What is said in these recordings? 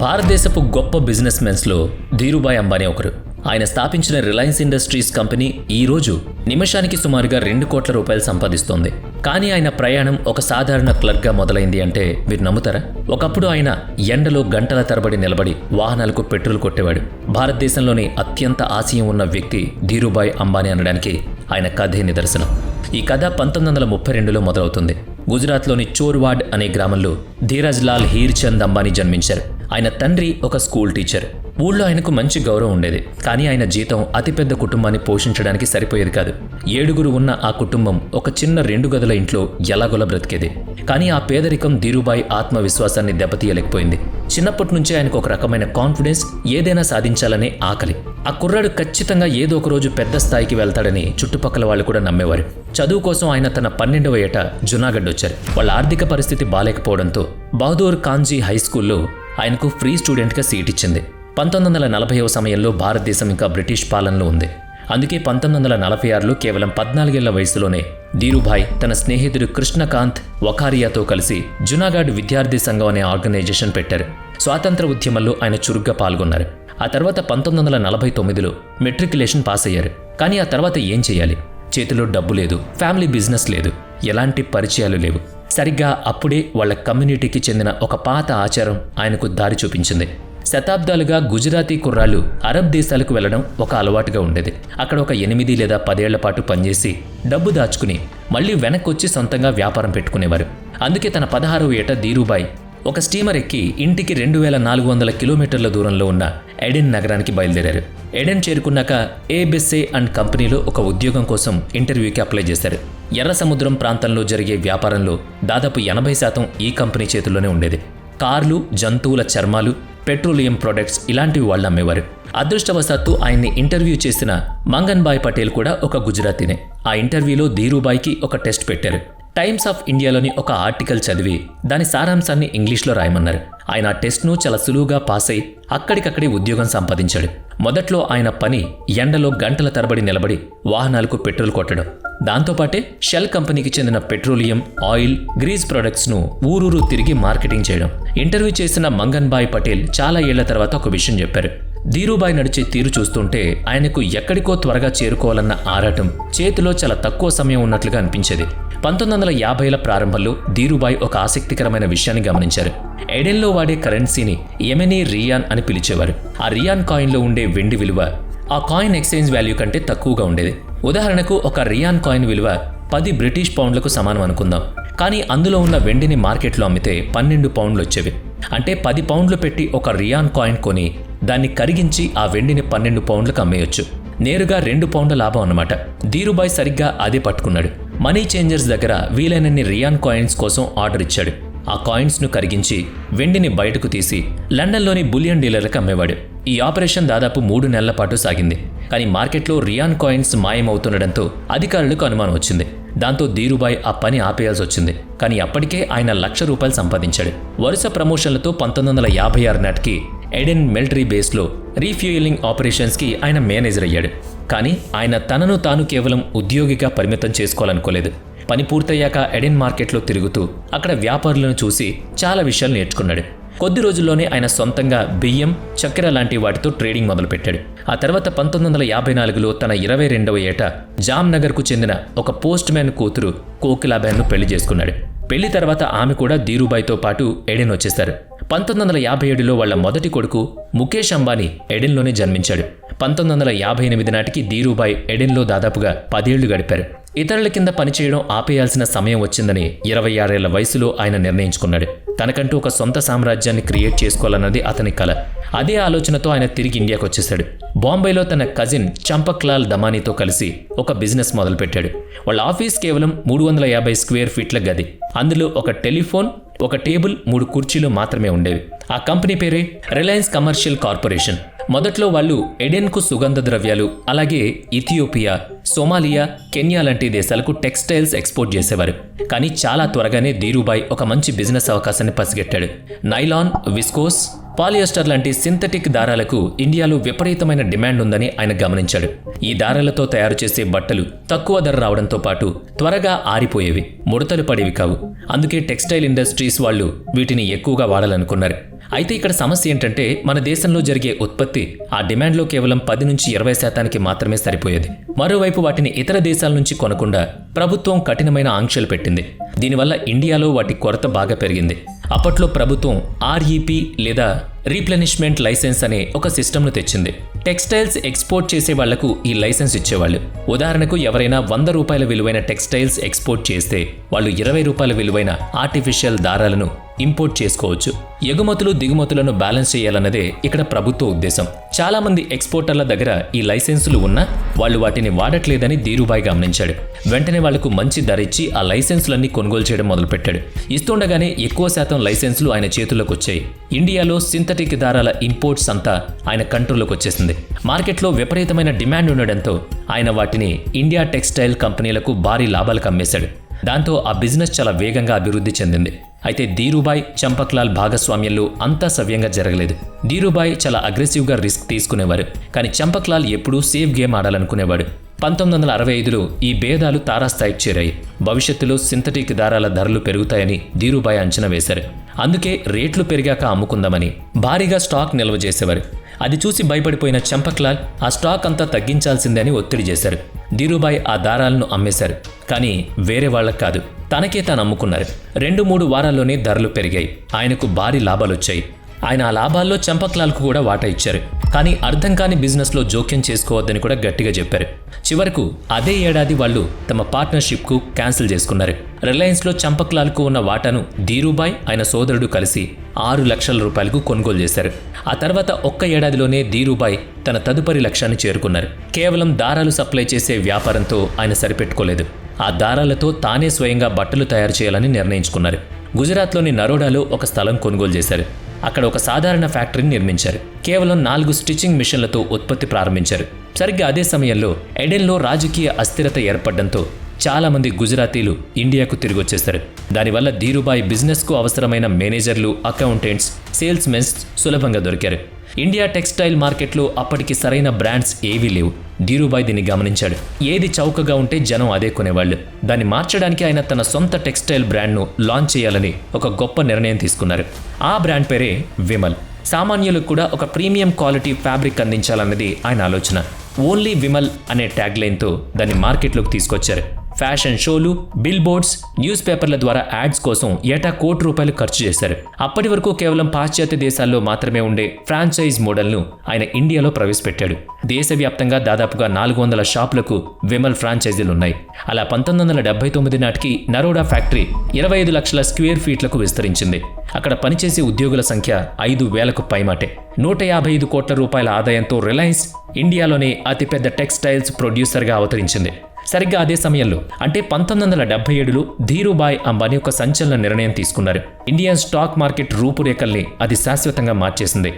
భారతదేశపు గొప్ప బిజినెస్ మెన్స్లో ధీరుభాయ్ అంబానీ ఒకరు. ఆయన స్థాపించిన రిలయన్స్ ఇండస్ట్రీస్ కంపెనీ ఈ రోజు నిమిషానికి సుమారుగా 2 కోట్ల రూపాయలు సంపాదిస్తోంది. కానీ ఆయన ప్రయాణం ఒక సాధారణ క్లర్క్గా మొదలైంది అంటే మీరు నమ్ముతారా? ఒకప్పుడు ఆయన ఎండలో గంటల తరబడి నిలబడి వాహనాలకు పెట్రోల్ కొట్టేవాడు. భారతదేశంలోని అత్యంత ఆశయం ఉన్న వ్యక్తి ధీరుభాయ్ అంబానీ అనడానికి ఆయన కథే నిదర్శనం. ఈ కథ 1932లో మొదలవుతుంది. గుజరాత్లోని చోర్వాడ్ అనే గ్రామంలో ధీరజ్ లాల్ హీర్చంద్ అంబానీ జన్మించారు. ఆయన తండ్రి ఒక స్కూల్ టీచర్. ఊళ్ళో ఆయనకు మంచి గౌరవం ఉండేది. కానీ ఆయన జీతం అతిపెద్ద కుటుంబాన్ని పోషించడానికి సరిపోయేది కాదు. 7 ఉన్న ఆ కుటుంబం ఒక చిన్న 2 గదుల ఇంట్లో ఎలాగోలా బ్రతికేది. కానీ ఆ పేదరికం ధీరుభాయ్ ఆత్మవిశ్వాసాన్ని దెబ్బతీయలేకపోయింది. చిన్నప్పటి నుంచే ఆయనకు ఒక రకమైన కాన్ఫిడెన్స్, ఏదైనా సాధించాలనే ఆకలి. ఆ కుర్రాడు ఖచ్చితంగా ఏదో ఒక రోజు పెద్ద స్థాయికి వెళ్తాడని చుట్టుపక్కల వాళ్ళు కూడా నమ్మేవారు. చదువు కోసం ఆయన తన 12వ ఏట జునాగఢ్ వచ్చారు. వాళ్ళ ఆర్థిక పరిస్థితి బాలేకపోవడంతో బహదూర్ కాంజీ హై స్కూల్లో ఆయనకు ఫ్రీ స్టూడెంట్గా సీట్ ఇచ్చింది. 1940వ సమయంలో భారతదేశం ఇంకా బ్రిటిష్ పాలనలో ఉంది. అందుకే 1946లో కేవలం 14 ఏళ్ల వయసులోనే ధీరుభాయ్ తన స్నేహితుడు కృష్ణకాంత్ వఖారియాతో కలిసి జునాగఢ్ విద్యార్థి సంఘం అనే ఆర్గనైజేషన్ పెట్టారు. స్వాతంత్ర ఉద్యమంలో ఆయన చురుగ్గా పాల్గొన్నారు. ఆ తర్వాత 1949లో మెట్రికులేషన్ పాస్ అయ్యారు. కానీ ఆ తర్వాత ఏం చేయాలి? చేతిలో డబ్బు లేదు, ఫ్యామిలీ బిజినెస్ లేదు, ఎలాంటి పరిచయాలు లేవు. సరిగ్గా అప్పుడే వాళ్ళ కమ్యూనిటీకి చెందిన ఒక పాత ఆచారం ఆయనకు దారి చూపించింది. శతాబ్దాలుగా గుజరాతీ కుర్రాళ్ళు అరబ్ దేశాలకు వెళ్లడం ఒక అలవాటుగా ఉండేది. అక్కడ ఒక 8 లేదా 10 ఏళ్ల పాటు పనిచేసి డబ్బు దాచుకుని మళ్లీ వెనక్కొచ్చి సొంతంగా వ్యాపారం పెట్టుకునేవారు. అందుకే తన 16వ ఏట ధీరుభాయ్ ఒక స్టీమర్ ఎక్కి ఇంటికి 2400 కిలోమీటర్ల దూరంలో ఉన్న ఎడెన్ నగరానికి బయలుదేరారు. ఎడెన్ చేరుకున్నాక ఏబెస్సే అండ్ కంపెనీలో ఒక ఉద్యోగం కోసం ఇంటర్వ్యూకి అప్లై చేశారు. ఎర్ర సముద్రం ప్రాంతంలో జరిగే వ్యాపారంలో దాదాపు 80% ఈ కంపెనీ చేతుల్లోనే ఉండేది. కార్లు, జంతువుల చర్మాలు, పెట్రోలియం ప్రొడక్ట్స్ ఇలాంటివి వాళ్ళు అమ్మేవారు. అదృష్టవశాత్తు ఆయన్ని ఇంటర్వ్యూ చేసిన మంగన్భాయ్ పటేల్ కూడా ఒక గుజరాతీనే. ఆ ఇంటర్వ్యూలో ధీరుభాయ్కి ఒక టెస్ట్ పెట్టారు. టైమ్స్ ఆఫ్ ఇండియాలోని ఒక ఆర్టికల్ చదివి దాని సారాంశాన్ని ఇంగ్లీష్లో రాయమన్నారు. ఆయన ఆ టెస్ట్ను చాలా సులువుగా పాస్ అయి అక్కడికక్కడే ఉద్యోగం సంపాదించాడు. మొదట్లో ఆయన పని ఎండలో గంటల తరబడి నిలబడి వాహనాలకు పెట్రోల్ కొట్టడం. దాంతోపాటే షెల్ కంపెనీకి చెందిన పెట్రోలియం, ఆయిల్, గ్రీజ్ ప్రొడక్ట్స్ను ఊరూరు తిరిగి మార్కెటింగ్ చేయడం. ఇంటర్వ్యూ చేసిన మంగన్భాయ్ పటేల్ చాలా ఏళ్ల తర్వాత ఒక విషయం చెప్పారు. ధీరుభాయ్ నడిచే తీరు చూస్తుంటే ఆయనకు ఎక్కడికో త్వరగా చేరుకోవాలన్న ఆరాటం చేతిలో చాలా తక్కువ సమయం ఉన్నట్లుగా అనిపించేది. 1950ల ప్రారంభంలో ధీరుభాయ్ ఒక ఆసక్తికరమైన విషయాన్ని గమనించారు. ఎడెన్లో వాడే కరెన్సీని యెమెనీ రియాన్ అని పిలిచేవారు. ఆ రియాన్ కాయిన్లో ఉండే వెండి విలువ ఆ కాయిన్ ఎక్స్చేంజ్ వాల్యూ కంటే తక్కువగా ఉండేది. ఉదాహరణకు ఒక రియాన్ కాయిన్ విలువ 10 బ్రిటిష్ పౌండ్లకు సమానం అనుకుందాం. కానీ అందులో ఉన్న వెండిని మార్కెట్లో అమ్మితే 12 పౌండ్లు వచ్చేవి. అంటే 10 పౌండ్లు పెట్టి ఒక రియాన్ కాయిన్ కొని దాన్ని కరిగించి ఆ వెండిని 12 పౌండ్లకు అమ్మేయొచ్చు. నేరుగా 2 పౌండ్ల లాభం అన్నమాట. ధీరుభాయ్ సరిగ్గా అదే పట్టుకున్నాడు. మనీ చేంజర్స్ దగ్గర వీలైనన్ని రియాన్ కాయిన్స్ కోసం ఆర్డర్ ఇచ్చాడు. ఆ కాయిన్స్ను కరిగించి వెండిని బయటకు తీసి లండన్లోని బులియన్ డీలర్లకు అమ్మేవాడు. ఈ ఆపరేషన్ దాదాపు 3 నెలల పాటు సాగింది. కానీ మార్కెట్లో రియాన్ కాయిన్స్ మాయమవుతుండడంతో అధికారులకు అనుమానం వచ్చింది. దాంతో ధీరుభాయ్ ఆ పని ఆపేయాల్సి వచ్చింది. కానీ అప్పటికే ఆయన ₹1,00,000 సంపాదించాడు. వరుస ప్రమోషన్లతో 1956 నాటికి ఎడెన్ మిలిటరీ బేస్లో రీఫ్యూయలింగ్ ఆపరేషన్స్కి ఆయన మేనేజర్ అయ్యాడు. కానీ ఆయన తనను తాను కేవలం ఉద్యోగిగా పరిమితం చేసుకోవాలనుకోలేదు. పని పూర్తయ్యాక ఎడెన్ మార్కెట్లో తిరుగుతూ అక్కడ వ్యాపారులను చూసి చాలా విషయాలు నేర్చుకున్నాడు. కొద్ది రోజుల్లోనే ఆయన సొంతంగా బియ్యం, చక్కెర లాంటి వాటితో ట్రేడింగ్ మొదలుపెట్టాడు. ఆ తర్వాత 1954లో తన 22వ ఏట జామ్నగర్కు చెందిన ఒక పోస్ట్ మ్యాన్ కూతురు కోకిలాబెన్ను పెళ్లి చేసుకున్నాడు. పెళ్లి తర్వాత ఆమె కూడా ధీరుభాయ్తో పాటు ఎడెన్ వచ్చేశారు. 1957లో వాళ్ల మొదటి కొడుకు ముఖేష్ అంబానీ ఎడెన్లోనే జన్మించాడు. 1958 నాటికి ధీరుభాయ్ ఎడెన్లో దాదాపుగా 10 ఏళ్లు గడిపారు. ఇతరుల కింద పనిచేయడం ఆపేయాల్సిన సమయం వచ్చిందని 26 ఏళ్ల వయసులో ఆయన నిర్ణయించుకున్నాడు. తనకంటూ ఒక సొంత సామ్రాజ్యాన్ని క్రియేట్ చేసుకోవాలన్నది అతని కల. అదే ఆలోచనతో ఆయన తిరిగి ఇండియాకు వచ్చేశాడు. బాంబేలో తన కజిన్ చంపక్లాల్ దమానీతో కలిసి ఒక బిజినెస్ మొదలుపెట్టాడు. వాళ్ళ ఆఫీస్ కేవలం 350 స్క్వేర్ ఫీట్ల గది. అందులో ఒక టెలిఫోన్, ఒక టేబుల్, 3 కుర్చీలు మాత్రమే ఉండేవి. ఆ కంపెనీ పేరే రిలయన్స్ కమర్షియల్ కార్పొరేషన్. మొదట్లో వాళ్ళు ఎడెన్కు సుగంధ ద్రవ్యాలు, అలాగే ఇథియోపియా, సోమాలియా, కెన్యా లాంటి దేశాలకు టెక్స్టైల్స్ ఎక్స్పోర్ట్ చేసేవారు. కానీ చాలా త్వరగానే ధీరుభాయ్ ఒక మంచి బిజినెస్ అవకాశాన్ని పసిగట్టాడు. నైలాన్, విస్కోస్, పాలియస్టర్ లాంటి సింథటిక్ దారాలకు ఇండియాలో విపరీతమైన డిమాండ్ ఉందని ఆయన గమనించాడు. ఈ దారాలతో తయారు చేసే బట్టలు తక్కువ ధర రావడంతో పాటు త్వరగా ఆరిపోయేవి, ముడతలు పడేవి కావు. అందుకే టెక్స్టైల్ ఇండస్ట్రీస్ వాళ్ళు వీటిని ఎక్కువగా వాడాలనుకున్నారు. అయితే ఇక్కడ సమస్య ఏంటంటే మన దేశంలో జరిగే ఉత్పత్తి ఆ డిమాండ్లో కేవలం 10 నుంచి 20% మాత్రమే సరిపోయేది. మరోవైపు వాటిని ఇతర దేశాల నుంచి కొనకుండా ప్రభుత్వం కఠినమైన ఆంక్షలు పెట్టింది. దీనివల్ల ఇండియాలో వాటి కొరత బాగా పెరిగింది. అప్పట్లో ప్రభుత్వం REP లేదా రీప్లెనిష్మెంట్ లైసెన్స్ అనే ఒక సిస్టమ్ను తెచ్చింది. టెక్స్టైల్స్ ఎక్స్పోర్ట్ చేసే వాళ్లకు ఈ లైసెన్స్ ఇచ్చేవాళ్ళు. ఉదాహరణకు ఎవరైనా ₹100 విలువైన టెక్స్టైల్స్ ఎక్స్పోర్ట్ చేస్తే వాళ్ళు ₹20 విలువైన ఆర్టిఫిషియల్ దారాలను ఇంపోర్ట్ చేసుకోవచ్చు. ఎగుమతులు దిగుమతులను బ్యాలెన్స్ చేయాలన్నదే ఇక్కడ ప్రభుత్వ ఉద్దేశం. చాలా మంది ఎక్స్పోర్టర్ల దగ్గర ఈ లైసెన్సులు ఉన్నా వాళ్ళు వాటిని వాడట్లేదని ధీరుభాయ్ గమనించాడు. వెంటనే వాళ్లకు మంచి ధర ఇచ్చి ఆ లైసెన్సులన్నీ కొనుగోలు చేయడం మొదలుపెట్టాడు. ఇస్తుండగానే ఎక్కువ శాతం లైసెన్సులు ఆయన చేతుల్లోకి వచ్చాయి. ఇండియాలో సింథటిక్ దారాల ఇంపోర్ట్స్ అంతా ఆయన కంట్రోల్లోకి వచ్చేసింది. మార్కెట్లో విపరీతమైన డిమాండ్ ఉండడంతో ఆయన వాటిని ఇండియా టెక్స్టైల్ కంపెనీలకు భారీ లాభాలకు అమ్మేశాడు. దాంతో ఆ బిజినెస్ చాలా వేగంగా అభివృద్ధి చెందింది. అయితే ధీరుభాయ్, చంపక్లాల్ భాగస్వామ్యంలో అంతా సవ్యంగా జరగలేదు. ధీరుభాయ్ చాలా అగ్రెసివ్గా రిస్క్ తీసుకునేవారు, కానీ చంపక్లాల్ ఎప్పుడూ సేఫ్ గేమ్ ఆడాలనుకునేవాడు. 1965లో ఈ భేదాలు తారాస్థాయికి చేరాయి. భవిష్యత్తులో సింథటిక్ దారాల ధరలు పెరుగుతాయని ధీరుభాయ్ అంచనా వేశారు. అందుకే రేట్లు పెరిగాక అమ్ముకుందామని భారీగా స్టాక్ నిల్వ చేసేవారు. అది చూసి భయపడిపోయిన చంపక్లాల్ ఆ స్టాక్ అంతా తగ్గించాల్సిందే అని ఒత్తిడి చేశారు. ధీరుభాయ్ ఆ దారాలను అమ్మేశారు, కానీ వేరే వాళ్లకు కాదు, తనకే తాను అమ్ముకున్నారు. 2-3 వారాల్లోనే ధరలు పెరిగాయి. ఆయనకు భారీ లాభాలొచ్చాయి. ఆయన ఆ లాభాల్లో చంపక్లాల్కు కూడా వాటా ఇచ్చారు. కానీ అర్థం కాని బిజినెస్లో జోక్యం చేసుకోవద్దని కూడా గట్టిగా చెప్పారు. చివరకు అదే ఏడాది వాళ్ళు తమ పార్ట్నర్షిప్కు క్యాన్సిల్ చేసుకున్నారు. రిలయన్స్లో చంపక్లాల్కు ఉన్న వాటాను ధీరుభాయ్, ఆయన సోదరుడు కలిసి ₹6 లక్షల కొనుగోలు చేశారు. ఆ తర్వాత ఒక్క ఏడాదిలోనే ధీరుభాయ్ తన తదుపరి లక్ష్యాన్ని చేరుకున్నారు. కేవలం దారాలు సప్లై చేసే వ్యాపారంతో ఆయన సరిపెట్టుకోలేదు. ఆ దారాలతో తానే స్వయంగా బట్టలు తయారు చేయాలని నిర్ణయించుకున్నారు. గుజరాత్లోని నరోడాలో ఒక స్థలం కొనుగోలు చేశారు. అక్కడ ఒక సాధారణ ఫ్యాక్టరీని నిర్మించారు. కేవలం 4 స్టిచ్చింగ్ మిషన్లతో ఉత్పత్తి ప్రారంభించారు. సరిగ్గా అదే సమయంలో ఎడెన్లో రాజకీయ అస్థిరత ఏర్పడడంతో చాలా మంది గుజరాతీలు ఇండియాకు తిరిగొచ్చేశారు. దానివల్ల ధీరుభాయ్ బిజినెస్కు అవసరమైన మేనేజర్లు, అకౌంటెంట్స్, సేల్స్మెన్స్ సులభంగా దొరికారు. ఇండియా టెక్స్టైల్ మార్కెట్లో అప్పటికి సరైన బ్రాండ్స్ ఏవీ లేవు. ధీరుభాయ్ దీన్ని గమనించాడు. ఏది చౌకగా ఉంటే జనం అదే కొనేవాళ్ళు. దాన్ని మార్చడానికి ఆయన తన సొంత టెక్స్టైల్ బ్రాండ్ను లాంచ్ చేయాలని ఒక గొప్ప నిర్ణయం తీసుకున్నారు. ఆ బ్రాండ్ పేరే విమల్. సామాన్యులకు కూడా ఒక ప్రీమియం క్వాలిటీ ఫ్యాబ్రిక్ అందించాలన్నది ఆయన ఆలోచన. ఓన్లీ విమల్ అనే ట్యాగ్లైన్తో దాన్ని మార్కెట్లోకి తీసుకొచ్చారు. ఫ్యాషన్ షోలు, బిల్ బోర్డ్స్, న్యూస్ పేపర్ల ద్వారా యాడ్స్ కోసం ఏటా ₹1 కోటి ఖర్చు చేశారు. అప్పటి వరకు కేవలం పాశ్చాత్య దేశాల్లో మాత్రమే ఉండే ఫ్రాంచైజ్ మోడల్ను ఆయన ఇండియాలో ప్రవేశపెట్టాడు. దేశవ్యాప్తంగా దాదాపుగా 400 షాపులకు విమల్ ఫ్రాంచైజీలు ఉన్నాయి. అలా 1979 నాటికి నరోడా ఫ్యాక్టరీ 25 లక్షల స్క్వేర్ ఫీట్లకు విస్తరించింది. అక్కడ పనిచేసే ఉద్యోగుల సంఖ్య 5,000కు పైమాటే. ₹155 కోట్ల ఆదాయంతో రిలయన్స్ ఇండియాలోనే అతిపెద్ద టెక్స్టైల్స్ ప్రొడ్యూసర్గా అవతరించింది. సరిగ్గా అదే సమయంలో అంటే 1977లో ధీరుభాయ్ అంబానీ ఒక సంచలన నిర్ణయం తీసుకున్నారు. ఇండియన్ స్టాక్ మార్కెట్ రూపురేఖల్ని అది శాశ్వతంగా మార్చేసింది.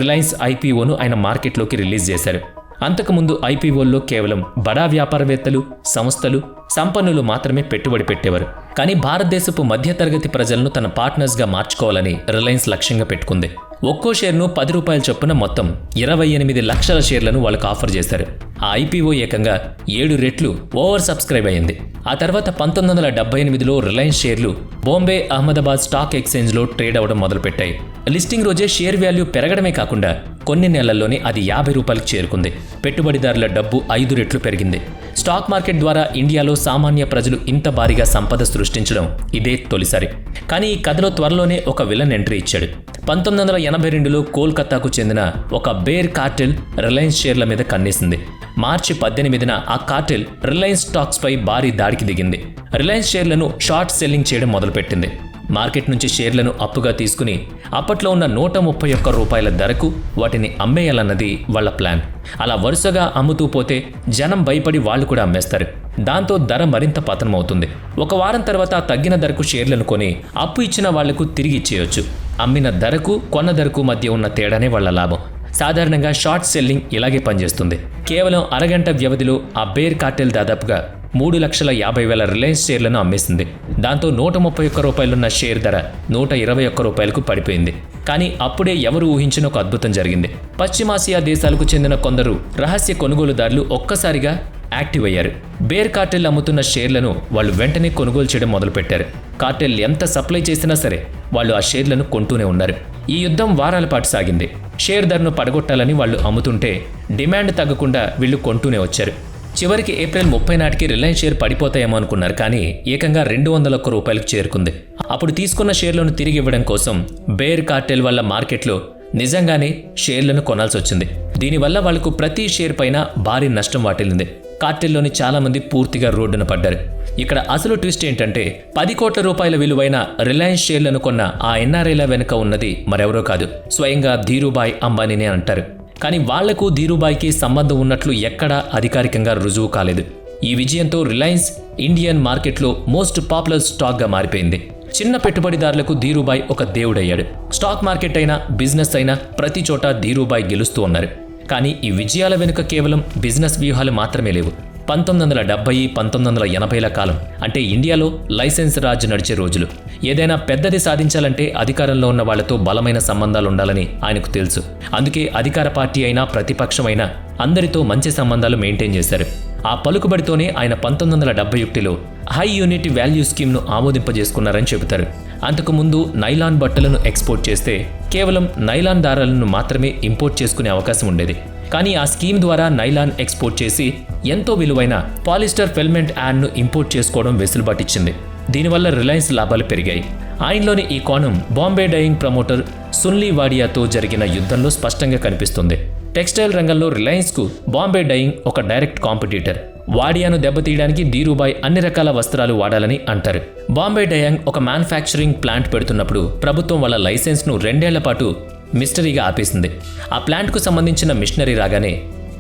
రిలయన్స్ IPOను ఆయన మార్కెట్లోకి రిలీజ్ చేశారు. అంతకుముందు IPOల్లో కేవలం బడా వ్యాపారవేత్తలు, సంస్థలు, సంపన్నులు మాత్రమే పెట్టుబడి పెట్టేవారు. కానీ భారతదేశపు మధ్యతరగతి ప్రజలను తన పార్ట్నర్స్గా మార్చుకోవాలని రిలయన్స్ లక్ష్యంగా పెట్టుకుంది. ఒక్కో షేర్ను ₹10 చొప్పున మొత్తం 28 లక్షల షేర్లను వాళ్ళకు ఆఫర్ చేశారు. ఆ IPO ఏకంగా 7 రెట్లు ఓవర్ సబ్స్క్రైబ్ అయింది. ఆ తర్వాత 1978లో రిలయన్స్ షేర్లు బాంబే, అహ్మదాబాద్ స్టాక్ ఎక్స్చేంజ్లో ట్రేడ్ అవ్వడం మొదలుపెట్టాయి. లిస్టింగ్ రోజే షేర్ వాల్యూ పెరగడమే కాకుండా కొన్ని నెలల్లోనే అది ₹50కి చేరుకుంది. పెట్టుబడిదారుల డబ్బు 5 రెట్లు పెరిగింది. స్టాక్ మార్కెట్ ద్వారా ఇండియాలో సామాన్య ప్రజలు ఇంత భారీగా సంపద సృష్టించడం ఇదే తొలిసారి. కానీ ఈ కథలో త్వరలోనే ఒక విలన్ ఎంట్రీ ఇచ్చాడు. 1982లో కోల్కతాకు చెందిన ఒక బేర్ కార్టెల్ రిలయన్స్ షేర్ల మీద కన్నేసింది. మార్చి 18న ఆ కార్టెల్ రిలయన్స్ స్టాక్స్పై భారీ దాడికి దిగింది. రిలయన్స్ షేర్లను షార్ట్ సెల్లింగ్ చేయడం మొదలుపెట్టింది. మార్కెట్ నుంచి షేర్లను అప్పుగా తీసుకుని అప్పట్లో ఉన్న ₹131 ధరకు వాటిని అమ్మేయాలన్నది వాళ్ల ప్లాన్. అలా వరుసగా అమ్ముతూ పోతే జనం భయపడి వాళ్ళు కూడా అమ్మేస్తారు. దాంతో ధర మరింత పతనమవుతుంది. ఒక వారం తర్వాత తగ్గిన ధరకు షేర్లను కొని అప్పు ఇచ్చిన వాళ్లకు తిరిగి ఇచ్చేయొచ్చు. అమ్మిన ధరకు కొన్న ధరకు మధ్య ఉన్న తేడానే వాళ్ల లాభం. సాధారణంగా షార్ట్ సెల్లింగ్ ఇలాగే పనిచేస్తుంది. కేవలం అరగంట వ్యవధిలో ఆ బేర్ కార్టెల్ దాదాపుగా ₹3,50,000 రిలయన్స్ షేర్లను అమ్మేసింది. దాంతో ₹131 ఉన్న షేర్ ధర ₹121కు పడిపోయింది. కానీ అప్పుడే ఎవరు ఊహించిన ఒక అద్భుతం జరిగింది. పశ్చిమాసియా దేశాలకు చెందిన కొందరు రహస్య కొనుగోలుదారులు ఒక్కసారిగా యాక్టివ్ అయ్యారు. బేర్ కార్టెల్ అమ్ముతున్న షేర్లను వాళ్ళు వెంటనే కొనుగోలు చేయడం మొదలుపెట్టారు. కార్టెల్ ఎంత సప్లై చేసినా సరే వాళ్ళు ఆ షేర్లను కొంటూనే ఉన్నారు. ఈ యుద్ధం వారాల పాటు సాగింది. షేర్ ధరను పడగొట్టాలని వాళ్ళు అమ్ముతుంటే డిమాండ్ తగ్గకుండా వీళ్ళు కొంటూనే వచ్చారు. చివరికి ఏప్రిల్ 30 నాటికి రిలయన్స్ షేర్ పడిపోతాయేమో అనుకున్నారు, కానీ ఏకంగా 201 రూపాయలకు చేరుకుంది. అప్పుడు తీసుకున్న షేర్లను తిరిగి ఇవ్వడం కోసం బేర్ కార్టెల్ వల్ల మార్కెట్లో నిజంగానే షేర్లను కొనాల్సి వచ్చింది. దీనివల్ల వాళ్లకు ప్రతి షేర్ పైన భారీ నష్టం వాటిల్లింది. కార్టెల్లోని చాలా మంది పూర్తిగా రోడ్డున పడ్డారు. ఇక్కడ అసలు ట్విస్ట్ ఏంటంటే 10 కోట్ల రూపాయల విలువైన రిలయన్స్ షేర్లను కొన్న ఆ ఎన్ఆర్ఐల వెనుక ఉన్నది మరెవరో కాదు, స్వయంగా ధీరుభాయ్ అంబానీనే అంటారు. కానీ వాళ్లకు ధీరుభాయ్కి సంబంధం ఉన్నట్లు ఎక్కడా అధికారికంగా రుజువు కాలేదు. ఈ విజయంతో రిలయన్స్ ఇండియన్ మార్కెట్లో మోస్ట్ పాపులర్ స్టాక్గా మారిపోయింది. చిన్న పెట్టుబడిదారులకు ధీరుభాయ్ ఒక దేవుడయ్యాడు. స్టాక్ మార్కెట్ అయినా బిజినెస్ అయినా ప్రతి చోట ధీరుభాయ్ గెలుస్తూ ఉన్నారు. కానీ ఈ విజయాల వెనుక కేవలం బిజినెస్ వ్యూహాలు మాత్రమే లేవు. 1970, 1980ల కాలం అంటే ఇండియాలో లైసెన్స్ రాజ్ నడిచే రోజులు. ఏదైనా పెద్దది సాధించాలంటే అధికారంలో ఉన్న వాళ్లతో బలమైన సంబంధాలు ఉండాలని ఆయనకు తెలుసు. అందుకే అధికార పార్టీ అయినా ప్రతిపక్షమైనా అందరితో మంచి సంబంధాలు మెయింటైన్ చేశారు. ఆ పలుకుబడితోనే ఆయన 1971లో హై యూనిట్ వాల్యూ స్కీమ్ను ఆమోదింపజేసుకున్నారని చెబుతారు. అంతకుముందు నైలాన్ బట్టలను ఎక్స్పోర్ట్ చేస్తే కేవలం నైలాన్ దారాలను మాత్రమే ఇంపోర్ట్ చేసుకునే అవకాశం ఉండేది. కానీ ఆ స్కీమ్ ద్వారా నైలాన్ ఎక్స్పోర్ట్ చేసి ఎంతో విలువైన పాలిస్టర్ ఫిల్మెంట్ యాడ్ను ఇంపోర్ట్ చేసుకోవడం వెసులుబాటిచ్చింది. దీనివల్ల రిలయన్స్ లాభాలు పెరిగాయి. ఆయనలోని ఈ కోణం బాంబే డయింగ్ ప్రమోటర్ సున్లీ వాడియాతో జరిగిన యుద్ధంలో స్పష్టంగా కనిపిస్తుంది. టెక్స్టైల్ రంగంలో రిలయన్స్కు బాంబే డయింగ్ ఒక డైరెక్ట్ కాంపిటీటర్. వాడియాను దెబ్బతీయడానికి ధీరుభాయ్ అన్ని రకాల వస్త్రాలు వాడాలని అంటారు. బాంబే డయాంగ్ ఒక మ్యానుఫ్యాక్చరింగ్ ప్లాంట్ పెడుతున్నప్పుడు ప్రభుత్వం వాళ్ళ లైసెన్స్ను 2 ఏళ్ల పాటు మిస్టరీగా ఆపేసింది. ఆ ప్లాంట్కు సంబంధించిన మిషనరీ రాగానే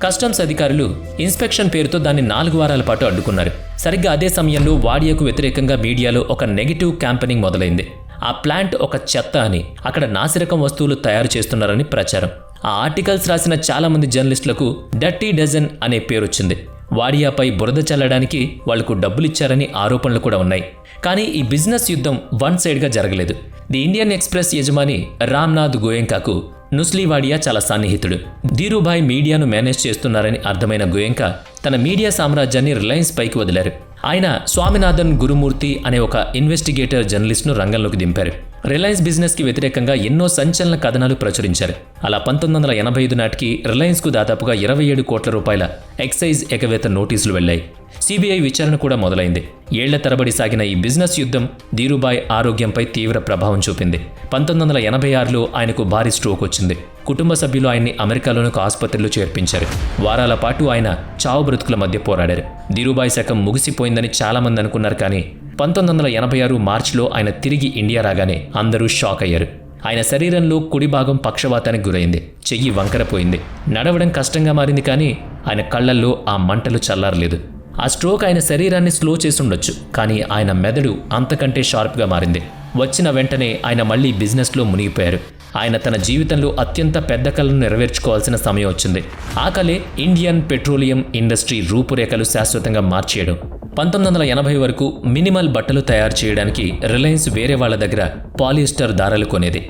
కస్టమ్స్ అధికారులు ఇన్స్పెక్షన్ పేరుతో దాన్ని 4 వారాల పాటు అడ్డుకున్నారు. సరిగ్గా అదే సమయంలో వాడియాకు వ్యతిరేకంగా మీడియాలో ఒక నెగిటివ్ క్యాంపెయినింగ్ మొదలైంది. ఆ ప్లాంట్ ఒక చెత్త అని, అక్కడ నాసిరకం వస్తువులు తయారు చేస్తున్నారని ప్రచారం. ఆ ఆర్టికల్స్ రాసిన చాలామంది జర్నలిస్టులకు డర్టీ డజన్ అనే పేరొచ్చింది. వాడియాపై బురద చల్లడానికి వాళ్లకు డబ్బులిచ్చారని ఆరోపణలు కూడా ఉన్నాయి. కానీ ఈ బిజినెస్ యుద్ధం వన్ సైడ్గా జరగలేదు. ది ఇండియన్ ఎక్స్ప్రెస్ యజమాని రామ్నాథ్ గోయంకాకు నుస్లీ వాడియా చాలా సన్నిహితుడు. ధీరుభాయ్ మీడియాను మేనేజ్ చేస్తున్నారని అర్థమైన గోయంకా తన మీడియా సామ్రాజ్యాన్ని రిలయన్స్ పైకి వదిలారు. ఆయన స్వామినాథన్ గురుమూర్తి అనే ఒక ఇన్వెస్టిగేటర్ జర్నలిస్ట్ను రంగంలోకి దింపారు. రిలయన్స్ బిజినెస్కి వ్యతిరేకంగా ఎన్నో సంచలన కథనాలు ప్రచురించారు. అలా 1985 నాటికి రిలయన్స్కు దాదాపుగా 27 కోట్ల రూపాయల ఎక్సైజ్ ఎగవేత నోటీసులు వెళ్లాయి. సిబిఐ విచారణ కూడా మొదలైంది. ఏళ్ల తరబడి సాగిన ఈ బిజినెస్ యుద్ధం ధీరుభాయ్ ఆరోగ్యంపై తీవ్ర ప్రభావం చూపింది. 1986లో ఆయనకు భారీ స్ట్రోక్ వచ్చింది. కుటుంబ సభ్యులు ఆయన్ని అమెరికాలోని ఒక ఆసుపత్రిలో చేర్పించారు. వారాల పాటు ఆయన చావు బ్రతుకుల మధ్య పోరాడారు. ధీరుభాయ్ శకం ముగిసిపోయిందని చాలామంది అనుకున్నారు. కానీ 1986 మార్చిలో ఆయన తిరిగి ఇండియా రాగానే అందరూ షాక్ అయ్యారు. ఆయన శరీరంలో కుడి భాగం పక్షవాతానికి గురైంది. చెయ్యి వంకరపోయింది. నడవడం కష్టంగా మారింది. కానీ ఆయన కళ్లల్లో ఆ మంటలు చల్లారలేదు. ఆ స్ట్రోక్ ఆయన శరీరాన్ని స్లో చేసుండొచ్చు, కానీ ఆయన మెదడు అంతకంటే షార్ప్గా మారింది. వచ్చిన వెంటనే ఆయన మళ్లీ బిజినెస్లో మునిగిపోయారు. ఆయన తన జీవితంలో అత్యంత పెద్ద కలను నెరవేర్చుకోవాల్సిన సమయం వచ్చింది. ఆ కలే ఇండియన్ పెట్రోలియం ఇండస్ట్రీ రూపురేఖలు శాశ్వతంగా మార్చేయడం. 1980 వరకు మినిమల్ బట్టలు తయారు చేయడానికి రిలయన్స్ వేరే వాళ్ల దగ్గర పాలిస్టర్ దారాలు కొనేది.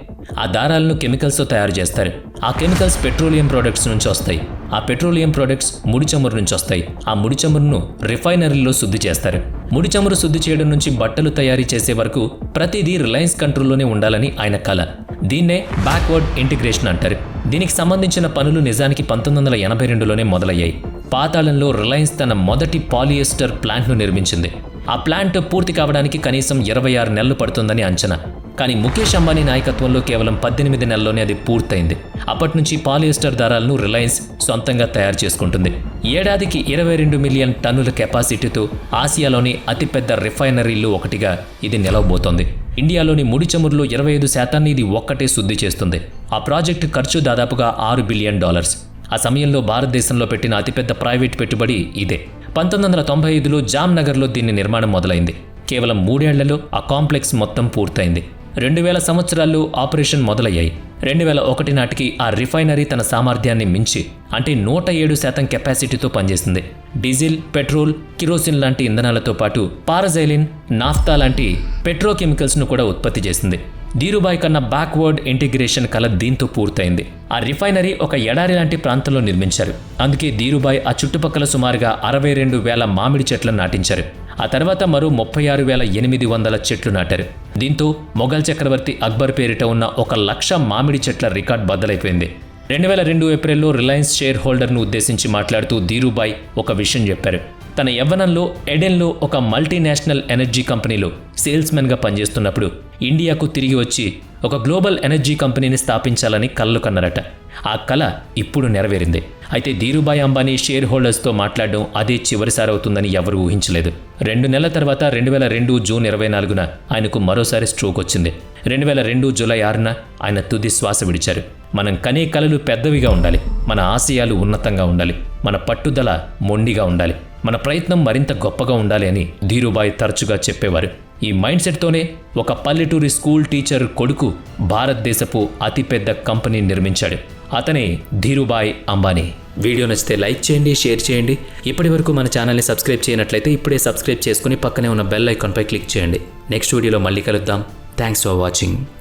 ఆ దారాలను కెమికల్స్తో తయారు చేస్తారు. ఆ కెమికల్స్ పెట్రోలియం ప్రొడక్ట్స్ నుంచి వస్తాయి. ఆ పెట్రోలియం ప్రొడక్ట్స్ ముడి చమురు నుంచి వస్తాయి. ఆ ముడి చమురును రిఫైనరీలో శుద్ధి చేస్తారు. ముడి చమురు శుద్ధి చేయడం నుంచి బట్టలు తయారీ చేసే వరకు ప్రతిదీ రిలయన్స్ కంట్రోల్లోనే ఉండాలని ఆయన కల. దీన్నే బ్యాక్వర్డ్ ఇంటిగ్రేషన్ అంటారు. దీనికి సంబంధించిన పనులు నిజానికి 1982లోనే మొదలయ్యాయి. పాతాళంలో రిలయన్స్ తన మొదటి పాలియస్టర్ ప్లాంట్ను నిర్మించింది. ఆ ప్లాంట్ పూర్తి కావడానికి కనీసం 26 నెలలు పడుతుందని అంచనా. కానీ ముఖేష్ అంబానీ నాయకత్వంలో కేవలం 18 నెలల్లోనే అది పూర్తయింది. అప్పటి నుంచి పాలియస్టర్ దారాలను రిలయన్స్ సొంతంగా తయారు చేసుకుంటుంది. ఏడాదికి 22 మిలియన్ టన్నుల కెపాసిటీతో ఆసియాలోని అతిపెద్ద రిఫైనరీల్లో ఒకటిగా ఇది నిలవబోతోంది. ఇండియాలోని ముడి చమురులో 25% ఇది ఒక్కటే శుద్ధి చేస్తుంది. ఆ ప్రాజెక్టు ఖర్చు దాదాపుగా $6 బిలియన్. ఆ సమయంలో భారతదేశంలో పెట్టిన అతిపెద్ద ప్రైవేట్ పెట్టుబడి ఇదే. 1995లో జామ్నగర్లో దీని నిర్మాణం మొదలైంది. కేవలం 3 ఏళ్లలో ఆ కాంప్లెక్స్ మొత్తం పూర్తయింది. 2000 సంవత్సరాల్లో ఆపరేషన్ మొదలయ్యాయి. 2001 నాటికి ఆ రిఫైనరీ తన సామర్థ్యాన్ని మించి అంటే 107% కెపాసిటీతో పనిచేసింది. డీజిల్, పెట్రోల్, కిరోసిన్ లాంటి ఇంధనాలతో పాటు పారాజైలిన్, నాఫ్తా లాంటి పెట్రోకెమికల్స్ను కూడా ఉత్పత్తి చేసింది. ధీరుభాయ్ కన్నా బ్యాక్వర్డ్ ఇంటిగ్రేషన్ కల దీంతో పూర్తయింది. ఆ రిఫైనరీ ఒక ఎడారి లాంటి ప్రాంతంలో నిర్మించారు. అందుకే ధీరుభాయ్ ఆ చుట్టుపక్కల సుమారుగా 62,000 మామిడి చెట్లను నాటించారు. ఆ తర్వాత మరో 36,800 చెట్లు నాటారు. దీంతో మొఘల్ చక్రవర్తి అక్బర్ పేరిట ఉన్న 1,00,000 మామిడి చెట్ల రికార్డ్ బద్దలైపోయింది. 2002 ఏప్రిల్లో రిలయన్స్ షేర్ హోల్డర్ను ఉద్దేశించి మాట్లాడుతూ ధీరూభాయ్ ఒక విషయం చెప్పారు. తన యవ్వనంలో ఎడెన్లో ఒక మల్టీనేషనల్ ఎనర్జీ కంపెనీలో సేల్స్మెన్గా పనిచేస్తున్నప్పుడు ఇండియాకు తిరిగి వచ్చి ఒక గ్లోబల్ ఎనర్జీ కంపెనీని స్థాపించాలని కలలు కన్నారట. ఆ కల ఇప్పుడు నెరవేరింది. అయితే ధీరూభాయ్ అంబానీ షేర్ హోల్డర్స్తో మాట్లాడడం అదే చివరిసారి అవుతుందని ఎవరూ ఊహించలేదు. 2 నెలల తర్వాత 2002 జూన్ 24న ఆయనకు మరోసారి స్ట్రోక్ వచ్చింది. 2002 జూలై 6న ఆయన తుది శ్వాస విడిచారు. మనం కనే కలలు పెద్దవిగా ఉండాలి, మన ఆశయాలు ఉన్నతంగా ఉండాలి, మన పట్టుదల మొండిగా ఉండాలి, మన ప్రయత్నం మరింత గొప్పగా ఉండాలి అని ధీరూభాయ్ తరచుగా చెప్పేవారు. ఈ మైండ్ సెట్తోనే ఒక పల్లెటూరి స్కూల్ టీచర్ కొడుకు భారతదేశపు అతిపెద్ద కంపెనీని నిర్మించాడు. అతనే ధీరూభాయ్ అంబానీ. వీడియో నచ్చితే లైక్ చేయండి, షేర్ చేయండి. ఇప్పటివరకు మన ఛానల్ని సబ్స్క్రైబ్ చేయనట్లయితే ఇప్పుడే సబ్స్క్రైబ్ చేసుకుని పక్కనే ఉన్న బెల్ ఐకాన్పై క్లిక్ చేయండి. నెక్స్ట్ వీడియోలో మళ్ళీ కలుద్దాం. Thanks for watching.